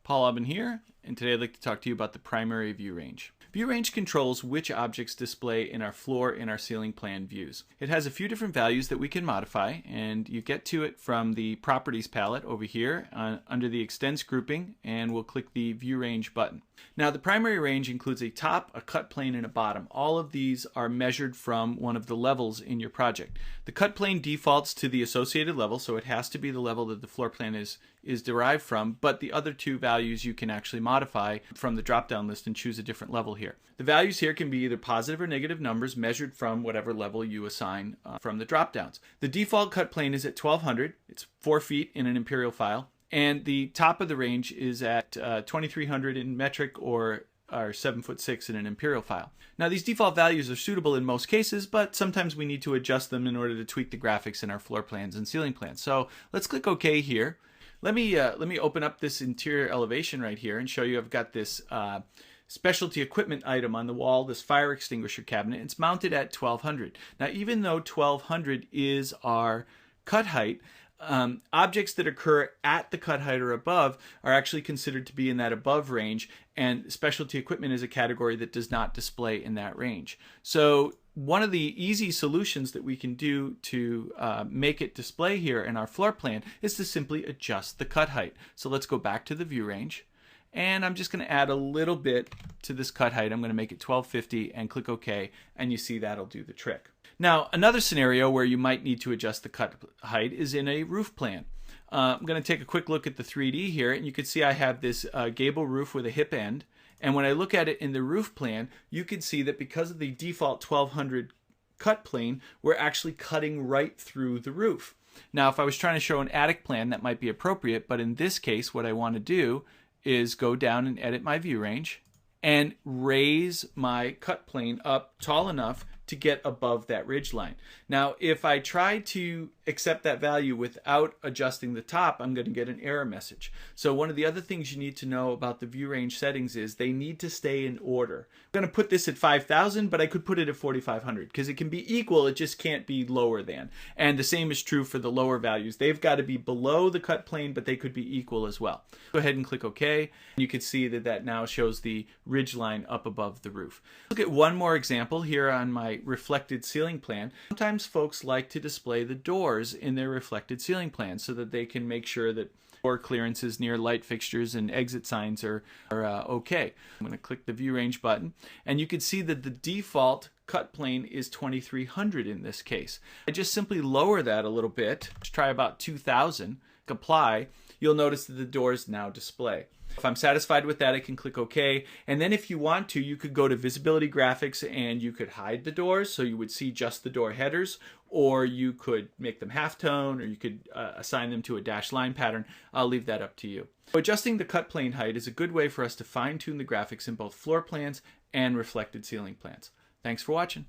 Paul Aubin here, and today I'd like to talk to you about the primary view range. View range controls which objects display in our floor and our ceiling plan views. It has a few different values that we can modify, and you get to it from the Properties palette over here under the Extends grouping, and we'll click the View Range button. Now the primary range includes a top, a cut plane, and a bottom. All of these are measured from one of the levels in your project. The cut plane defaults to the associated level, so it has to be the level that the floor plan is derived from, but the other two values you can actually modify from the drop-down list and choose a different level here. The values here can be either positive or negative numbers measured from whatever level you assign from the drop-downs. The default cut plane is at 1200. It's 4 feet in an imperial file. And the top of the range is at 2300 in metric or 7'6" in an imperial file. Now these default values are suitable in most cases, but sometimes we need to adjust them in order to tweak the graphics in our floor plans and ceiling plans. So let's click OK here. Let me open up this interior elevation right here and show you I've got this specialty equipment item on the wall, this fire extinguisher cabinet. It's mounted at 1200. Now even though 1200 is our cut height, objects that occur at the cut height or above are actually considered to be in that above range, and specialty equipment is a category that does not display in that range. So one of the easy solutions that we can do to make it display here in our floor plan is to simply adjust the cut height. So let's go back to the view range, and I'm just going to add a little bit to this cut height. I'm going to make it 1250 and click OK, and you see that'll do the trick. Now, another scenario where you might need to adjust the cut height is in a roof plan. I'm going to take a quick look at the 3D here, and you can see I have this gable roof with a hip end. And when I look at it in the roof plan, you can see that because of the default 1200 cut plane, we're actually cutting right through the roof. Now, if I was trying to show an attic plan, that might be appropriate, but in this case, what I want to do is go down and edit my view range and raise my cut plane up tall enough to get above that ridge line. Now, if I try to accept that value without adjusting the top, I'm going to get an error message. So one of the other things you need to know about the view range settings is they need to stay in order. I'm going to put this at 5000, but I could put it at 4500 because it can be equal, it just can't be lower than. And the same is true for the lower values. They've got to be below the cut plane, but they could be equal as well. Go ahead and click OK. You can see that that now shows the ridge line up above the roof. Look at one more example here on my reflected ceiling plan. Sometimes folks like to display the doors in their reflected ceiling plan so that they can make sure that door clearances near light fixtures and exit signs are okay. I'm going to click the view range button, and you can see that the default cut plane is 2300 in this case. I just simply lower that a little bit. Let's try about 2000. Apply. You'll notice that the doors now display. If I'm satisfied with that, I can click OK. And then if you want to, you could go to Visibility Graphics and you could hide the doors so you would see just the door headers, or you could make them halftone, or you could assign them to a dashed line pattern. I'll leave that up to you. So adjusting the cut plane height is a good way for us to fine-tune the graphics in both floor plans and reflected ceiling plans. Thanks for watching.